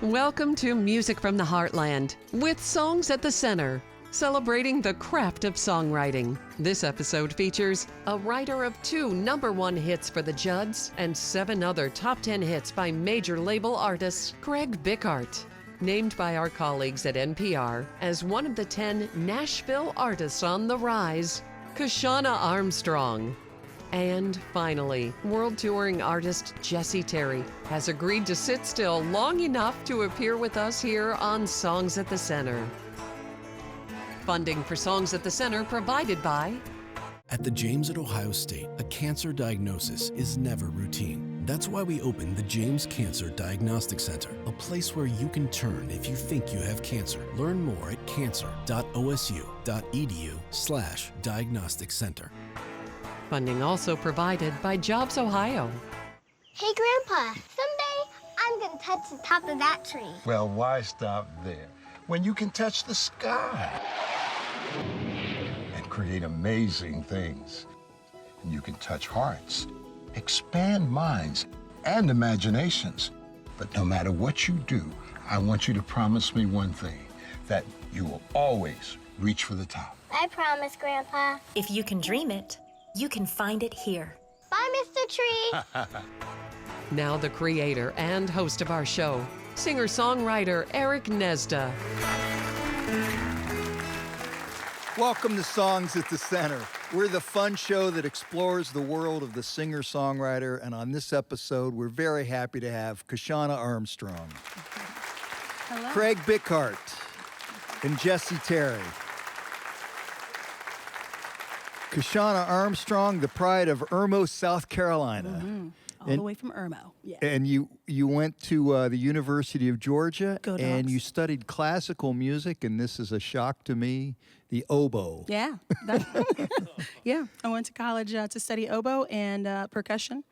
Welcome to Music from the Heartland with Songs at the Center, celebrating the craft of songwriting. This episode features a writer of 2 #1 hits for the Judds and 7 other top 10 hits by major label artists. Craig Bickhardt, named by our colleagues at NPR as one of the 10 Nashville artists on the rise. Kyshona Armstrong. And finally, world touring artist Jesse Terry has agreed to sit still long enough to appear with us here on Songs at the Center. Funding for Songs at the Center provided by... At the James at Ohio State, a cancer diagnosis is never routine. That's why we opened the James Cancer Diagnostic Center, a place where you can turn if you think you have cancer. Learn more at cancer.osu.edu/diagnostic center. Funding also provided by Jobs Ohio. Hey, Grandpa, someday I'm gonna touch the top of that tree. Well, why stop there when you can touch the sky and create amazing things? And you can touch hearts, expand minds, and imaginations. But no matter what you do, I want you to promise me one thing, that you will always reach for the top. I promise, Grandpa. If you can dream it, you can find it here. Bye, Mr. Tree. Now the creator and host of our show, singer-songwriter Eric Gnezda. Welcome to Songs at the Center. We're the fun show that explores the world of the singer-songwriter, and on this episode, we're very happy to have Kyshona Armstrong, Hello. Craig Bickhardt, and Jesse Terry. Kyshona Armstrong, the pride of Irmo, South Carolina. Mm-hmm. All the way from Irmo, yeah. And you went to the University of Georgia, Go Dogs. and you studied classical music, and this is a shock to me, the oboe. Yeah. Yeah, I went to college to study oboe and percussion.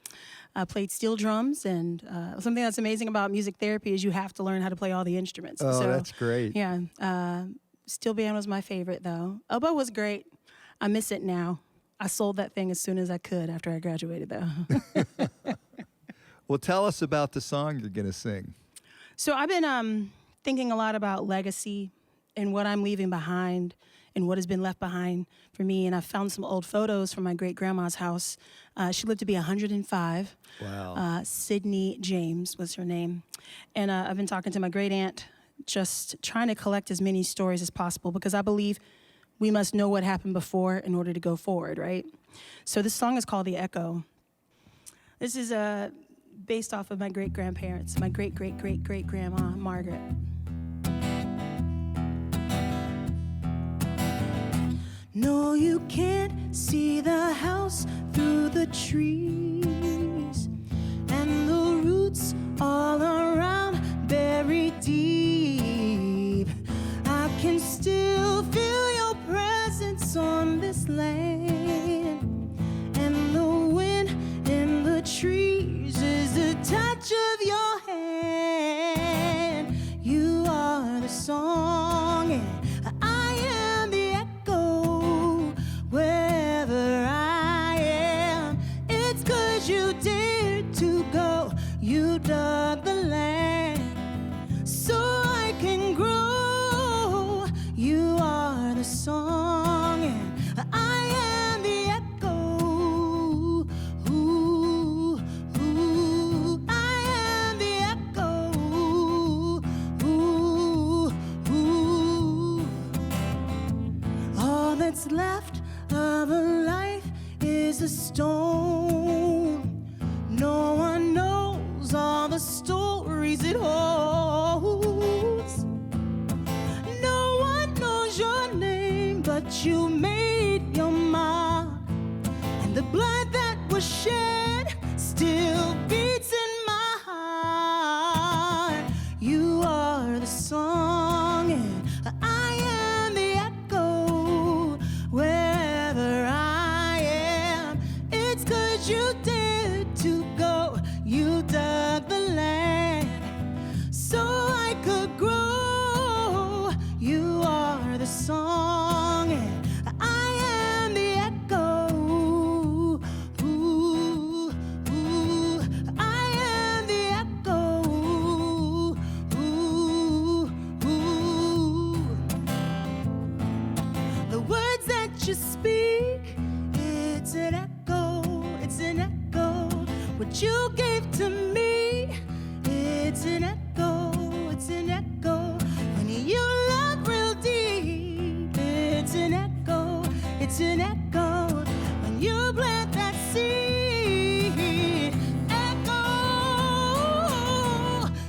I played steel drums, and something that's amazing about music therapy is you have to learn how to play all the instruments. Oh, so, that's great. Yeah, steel band was my favorite, though. Oboe was great. I miss it now. I sold that thing as soon as I could after I graduated, though. Well, tell us about the song you're going to sing. So I've been thinking a lot about legacy and what I'm leaving behind and what has been left behind for me. And I found some old photos from my great-grandma's house. She lived to be 105. Wow. Sydney James was her name. And I've been talking to my great-aunt, just trying to collect as many stories as possible, because I believe we must know what happened before in order to go forward, right? So this song is called The Echo. This is based off of my great-grandparents, my great-great-great-great-grandma, Margaret. No, you can't see the house through the trees, and the roots all around buried deep. I can still feel your presence on this land, and the wind in the trees is the touch of your hand. You are the song, and I am the echo. Wherever I am, it's 'cause you dared to go. You dug the land so I can grow. You are the song, and I am the echo. Ooh, ooh, I am the echo. Ooh, ooh. All that's left of a life is a stone. No one knows all the stories it holds. No one knows your name, but you made your mark. And the blood that was shed still beats in my heart. You are the song, and I am the echo. Wherever I am, it's 'cause you dared to go. You dug the land so I could grow. You are the song, and I am the echo. Ooh, ooh, I am the echo. Ooh, you speak, it's an echo, it's an echo. What you gave to me, it's an echo, it's an echo. When you love real deep, it's an echo, it's an echo. When you plant that seed, echo,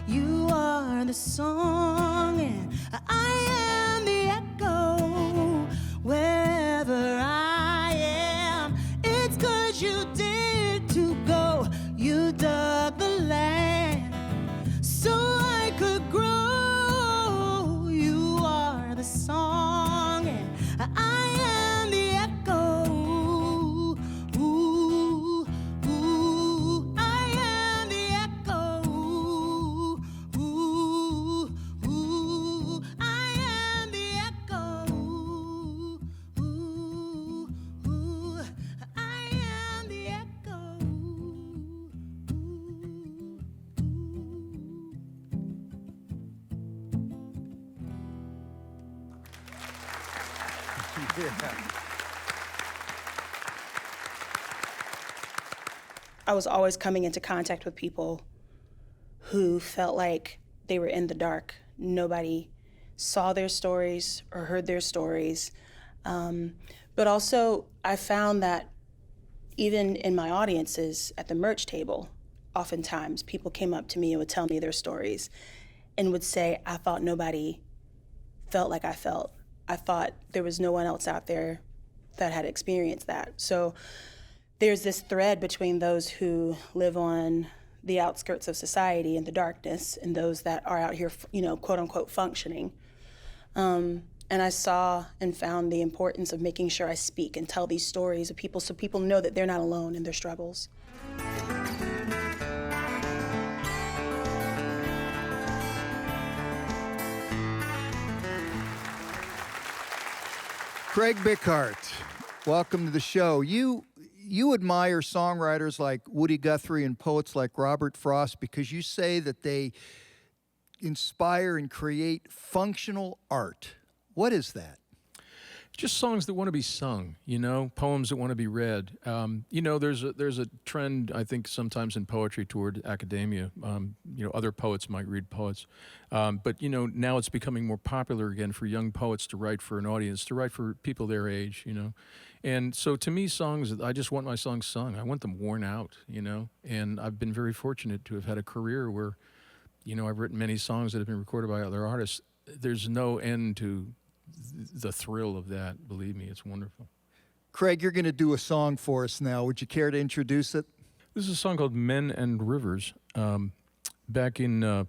you are the song and I am the echo. Wherever I am, it's 'cause you dared to go. You dug the land so I could grow. You are the song and I am the echo. Ooh, ooh, I am the echo. Ooh, ooh, I am the echo. Ooh, ooh, I am the echo. I was always coming into contact with people who felt like they were in the dark. Nobody saw their stories or heard their stories. But also, I found that even in my audiences at the merch table, oftentimes people came up to me and would tell me their stories and would say, I thought nobody felt like I felt. I thought there was no one else out there that had experienced that. So there's this thread between those who live on the outskirts of society in the darkness and those that are out here, quote unquote, functioning. And I saw and found the importance of making sure I speak and tell these stories of people so people know that they're not alone in their struggles. Craig Bickhardt, welcome to the show. You admire songwriters like Woody Guthrie and poets like Robert Frost because you say that they inspire and create functional art. What is that? Just songs that want to be sung, poems that want to be read. There's a trend, I think, sometimes in poetry toward academia. Other poets might read poets. But now it's becoming more popular again for young poets to write for an audience, to write for people their age, And so to me, songs, I just want my songs sung. I want them worn out, And I've been very fortunate to have had a career where, I've written many songs that have been recorded by other artists. There's no end to the thrill of that. Believe me, it's wonderful. Craig, you're going to do a song for us now. Would you care to introduce it? This is a song called Men and Rivers. Back in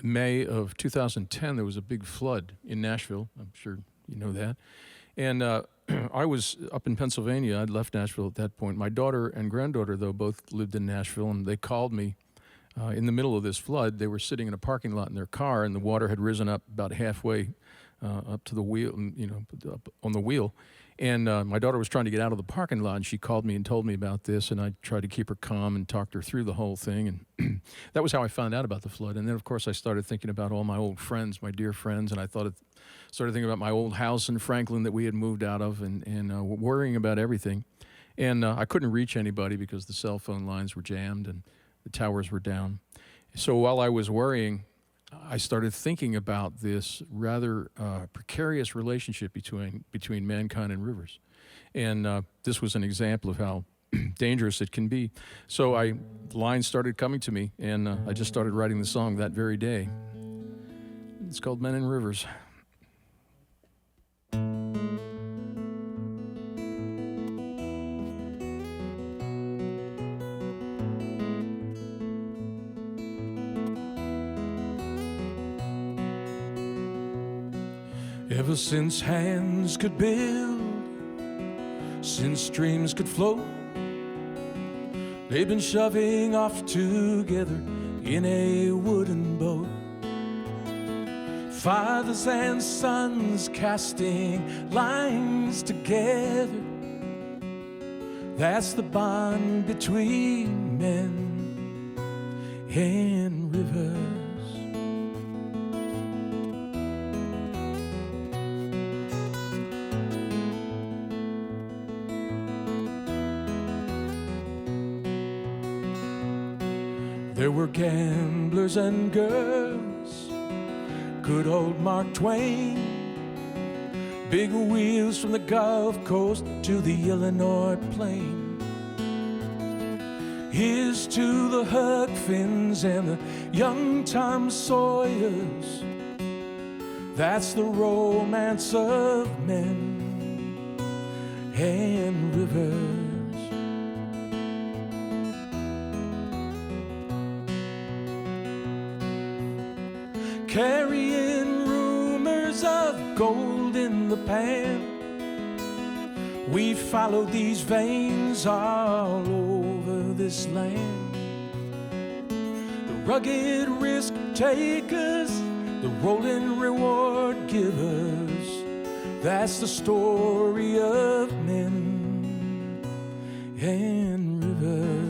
May of 2010, there was a big flood in Nashville. I'm sure you know that. And I was up in Pennsylvania. I'd left Nashville at that point. My daughter and granddaughter, though, both lived in Nashville, and they called me in the middle of this flood. They were sitting in a parking lot in their car, and the water had risen up about halfway up to the wheel, up on the wheel. And my daughter was trying to get out of the parking lot, and she called me and told me about this, and I tried to keep her calm and talked her through the whole thing. And that was how I found out about the flood. And then, of course, I started thinking about all my old friends, my dear friends, and I started thinking about my old house in Franklin that we had moved out of and worrying about everything. And I couldn't reach anybody because the cell phone lines were jammed and the towers were down. So while I was worrying, I started thinking about this rather precarious relationship between mankind and rivers. And this was an example of how dangerous it can be. So lines started coming to me, and I just started writing the song that very day. It's called Men and Rivers. Ever since hands could build, since dreams could float, they've been shoving off together in a wooden boat. Fathers and sons casting lines together. That's the bond between men and rivers. There were gamblers and girls, good old Mark Twain, big wheels from the Gulf Coast to the Illinois plain. Here's to the Huck Finns and the young Tom Sawyers. That's the romance of men and rivers. Carrying rumors of gold in the pan, we follow these veins all over this land. The rugged risk takers, the rolling reward givers, that's the story of men and rivers.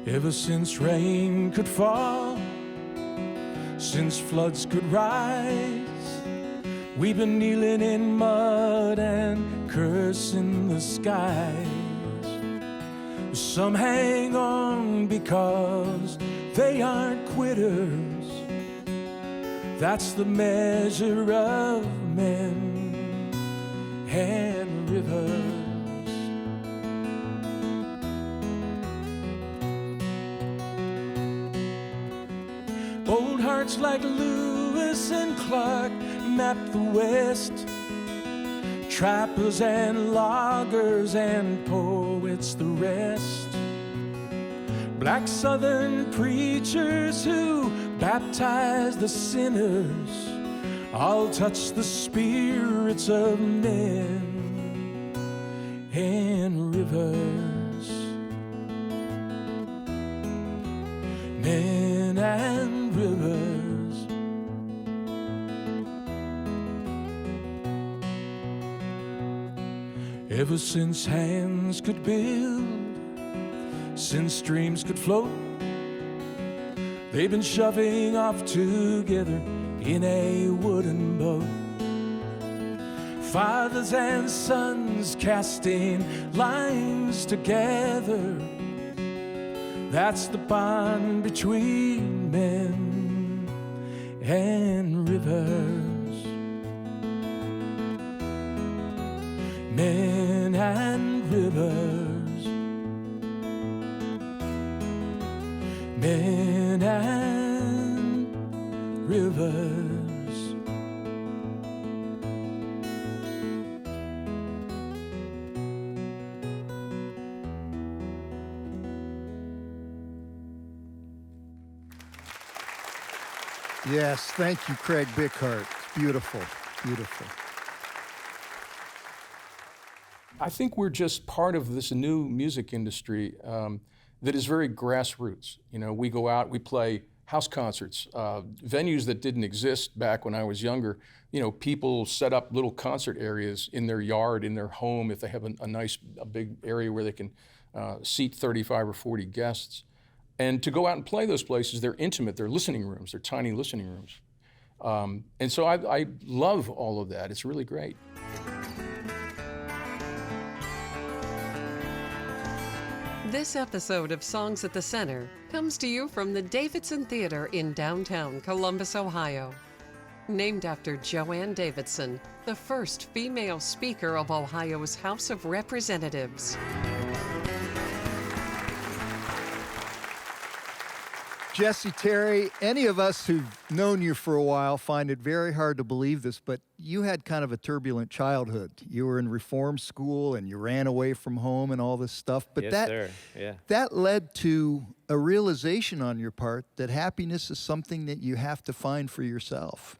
Ever since rain could fall, since floods could rise, we've been kneeling in mud and cursing the skies. Some hang on because they aren't quitters. That's the measure of men and rivers. Old hearts like Lewis and Clark mapped the West. Trappers and loggers and poets the rest. Black Southern preachers who baptized the sinners all touch the spirits of men and rivers. Men and rivers. Ever since hands could build, since dreams could float, they've been shoving off together in a wooden boat. Fathers and sons casting lines together, that's the bond between men and rivers. Men and rivers. Men and rivers. Yes, thank you, Craig Bickhardt. Beautiful, beautiful. I think we're just part of this new music industry that is very grassroots. You know, we go out, we play house concerts, venues that didn't exist back when I was younger. You know, people set up little concert areas in their yard, in their home, if they have a big area where they can seat 35 or 40 guests. And to go out and play those places, they're intimate, they're listening rooms, they're tiny listening rooms. And so I love all of that. It's really great. This episode of Songs at the Center comes to you from the Davidson Theater in downtown Columbus, Ohio. Named after Joanne Davidson, the first female Speaker of Ohio's House of Representatives. Jesse, Terry, any of us who've known you for a while find it very hard to believe this, but you had kind of a turbulent childhood. You were in reform school and you ran away from home and all this stuff. But Yes, sir. Yeah. that led to a realization on your part that happiness is something that you have to find for yourself.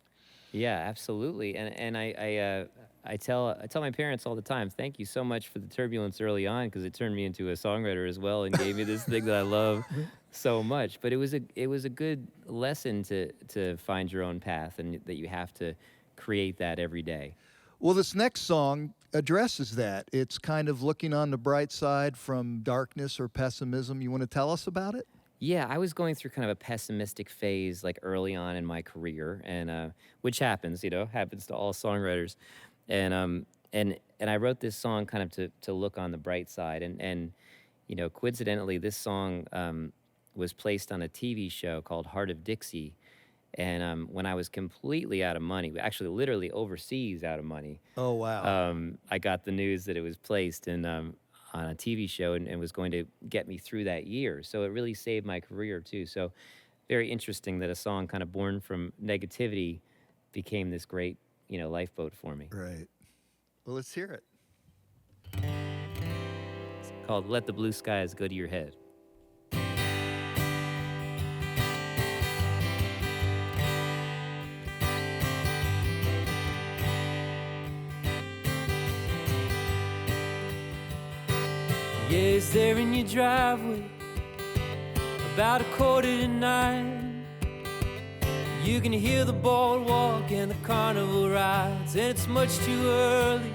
Yeah, absolutely. And I tell my parents all the time, thank you so much for the turbulence early on, because it turned me into a songwriter as well and gave me this thing that I love so much. But it was a good lesson to find your own path, and that you have to create that every day. Well, this next song addresses that. It's kind of looking on the bright side from darkness or pessimism. You want to tell us about it? Yeah, I was going through kind of a pessimistic phase like early on in my career, and which happens, happens to all songwriters, and I wrote this song kind of to look on the bright side, and coincidentally, this song was placed on a TV show called Heart of Dixie, and when I was completely out of money, actually literally overseas out of money. Oh, wow. I got the news that it was placed in on a TV show and was going to get me through that year. So it really saved my career too. So very interesting that a song kind of born from negativity became this great, lifeboat for me. Right. Well, let's hear it. It's called Let the Blue Skies Go to Your Head. Yeah, it's there in your driveway, about 8:45. You can hear the boardwalk and the carnival rides, and it's much too early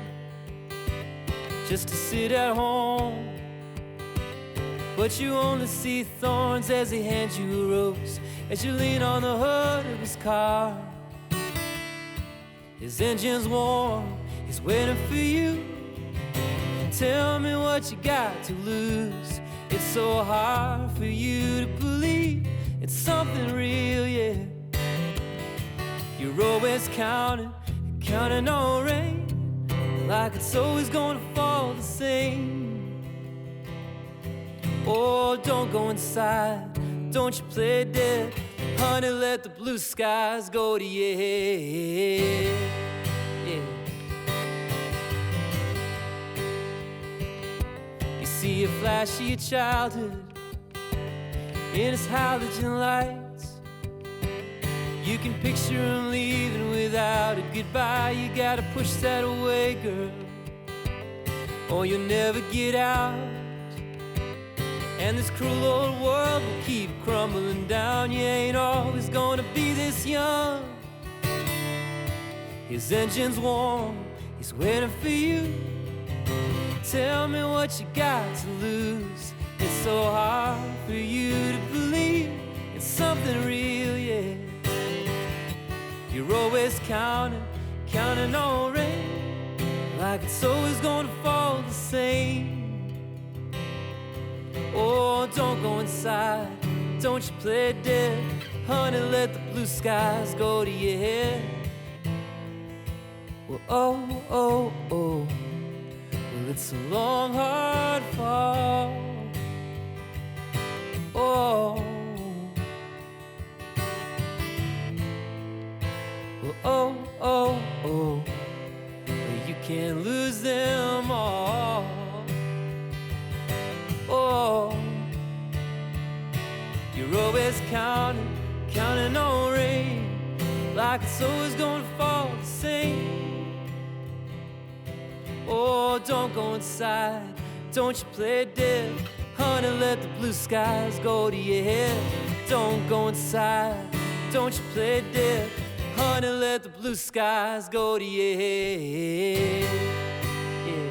just to sit at home. But you only see thorns as he hands you a rose, as you lean on the hood of his car. His engine's warm, he's waiting for you. Tell me what you got to lose. It's so hard for you to believe it's something real, yeah. You're always counting on rain, like it's always gonna fall the same. Oh, don't go inside, don't you play dead. Honey, let the blue skies go to your head, yeah. See a flash of your childhood in its halogen lights. You can picture him leaving without a goodbye. You gotta push that away, girl, or you'll never get out. And this cruel old world will keep crumbling down. You ain't always gonna be this young. His engine's warm, he's waiting for you. Tell me what you got to lose. It's so hard for you to believe it's something real, yeah. You're always counting on rain, like it's always gonna fall the same. Oh, don't go inside, don't you play dead. Honey, let the blue skies go to your head. Well, oh, oh, oh. Well, it's a long, hard fall. Oh, well, oh, oh, oh. Well, you can't lose them all. Oh, you're always counting on rain, like it's always gonna fall the same. Oh, don't go inside, don't you play dead. Honey, let the blue skies go to your head. Don't go inside, don't you play dead. Honey, let the blue skies go to your head. Yeah.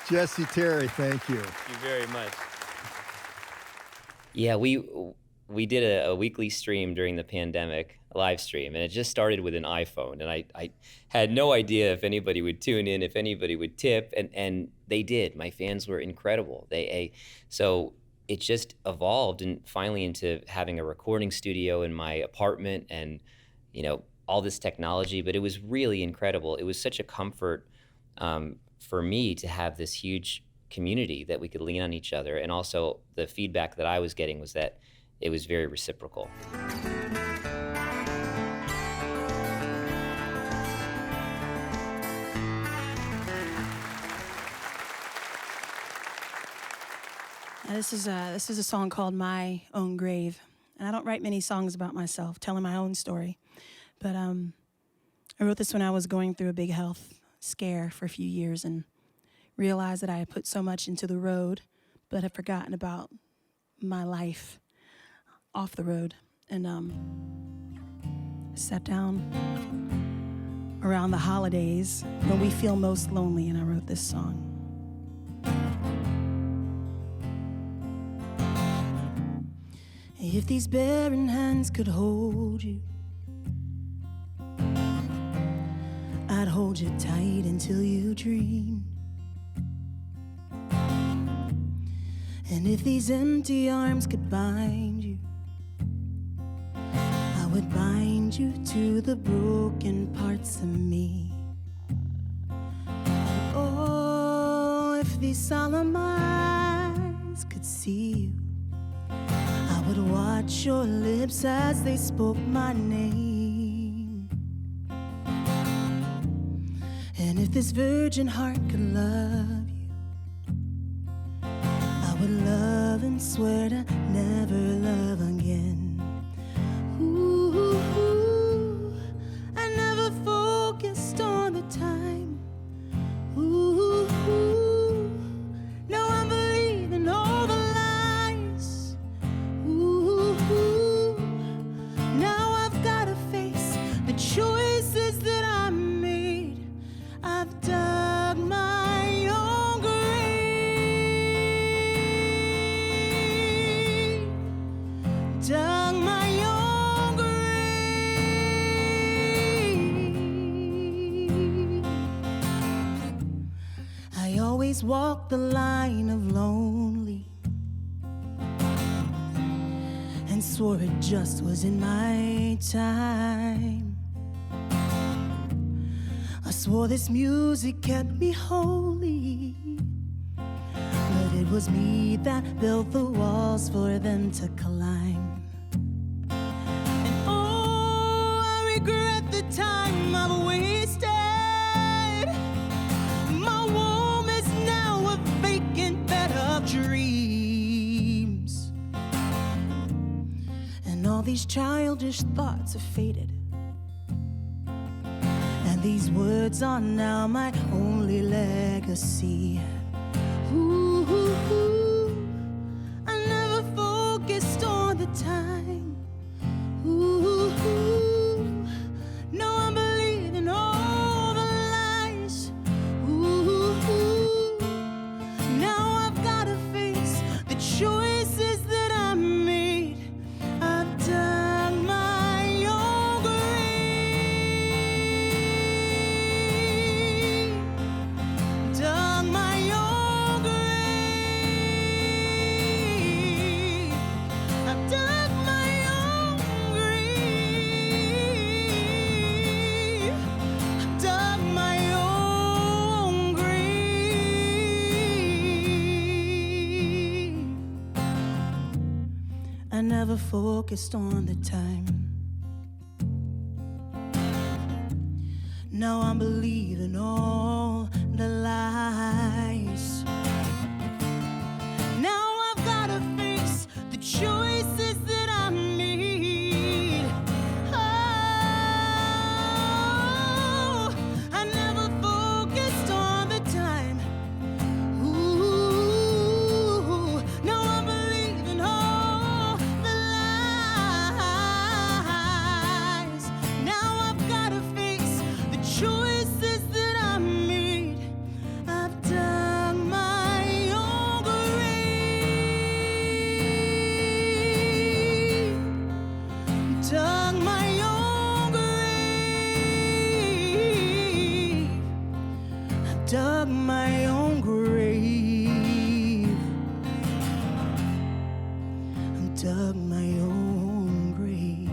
Jesse Terry, thank you. Thank you very much. Yeah, we did a weekly stream during the pandemic, a live stream, and it just started with an iPhone. And I had no idea if anybody would tune in, if anybody would tip, and they did. My fans were incredible. So it just evolved and finally into having a recording studio in my apartment and, all this technology. But it was really incredible. It was such a comfort for me to have this huge community that we could lean on each other. And also the feedback that I was getting was that it was very reciprocal. Now, this is a song called My Own Grave. And I don't write many songs about myself, telling my own story. But I wrote this when I was going through a big health scare for a few years and realized that I had put so much into the road, but had forgotten about my life off the road, and sat down around the holidays when we feel most lonely, and I wrote this song. If these barren hands could hold you, I'd hold you tight until you dream. And if these empty arms could bind you, I would bind you to the broken parts of me. And oh, if these solemn eyes could see you, I would watch your lips as they spoke my name. And if this virgin heart could love you, I would love and swear to never love again. Ooh, I never focused on the time. Ooh, now I'm believing all the lies. Ooh, now I've gotta face the choices that I made. I've dug my own grave, dug my own grave. I always walk the line of lonely, and swore it just wasn't my time. I swore this music kept me holy, but it was me that built the walls for them to climb. And oh, I regret the time I've wasted. My womb is now a vacant bed of dreams, and all these childish thoughts have faded. These words are now my only legacy. Ooh, I never focused on the time. Ooh, no, I'm believing all the lies. Ooh, now I've gotta face the choices that I made. I've dug my own grave, dug my own grave. I've dug my own grave. I've dug my own grave. I never focused on the time. Now I'm believing all the lies. Now I've gotta face the choices that I made. Oh, I never focused on the time. Ooh, now I'm believing all the lies. Now I've gotta face the choices that I made. I've dug my own grave, dug my own grave. I've dug my own grave. I've dug my own grave.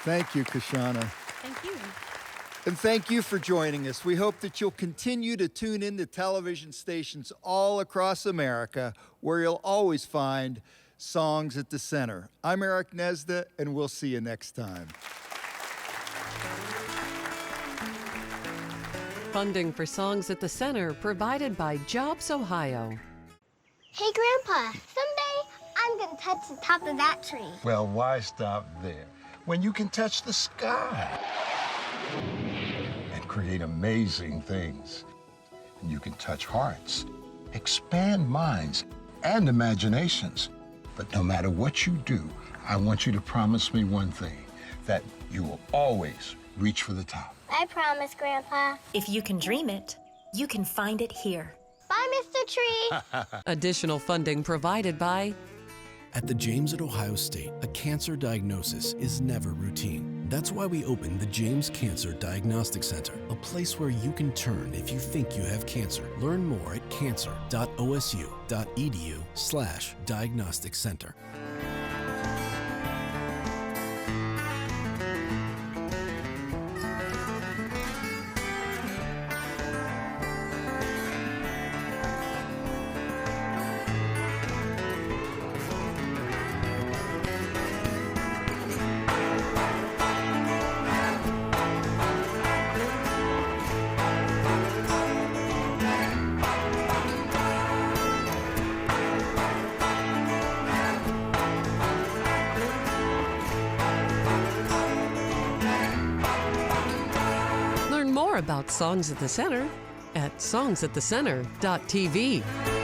Thank you, Kyshona. Thank you. And thank you for joining us. We hope that you'll continue to tune in to television stations all across America, where you'll always find Songs at the Center. I'm Eric Gnezda, and we'll see you next time. Funding for Songs at the Center provided by Jobs Ohio. Hey, Grandpa, someday I'm gonna touch the top of that tree. Well, why stop there when you can touch the sky? and create amazing things. And you can touch hearts, expand minds and imaginations. But no matter what you do, I want you to promise me one thing, that you will always reach for the top. I promise, Grandpa. If you can dream it, you can find it here. Bye, Mr. Tree. Additional funding provided by At the James at Ohio State, a cancer diagnosis is never routine. That's why we opened the James Cancer Diagnostic Center, a place where you can turn if you think you have cancer. Learn more at cancer.osu.edu/diagnostic center. Learn more about Songs at the Center at songsatthecenter.tv.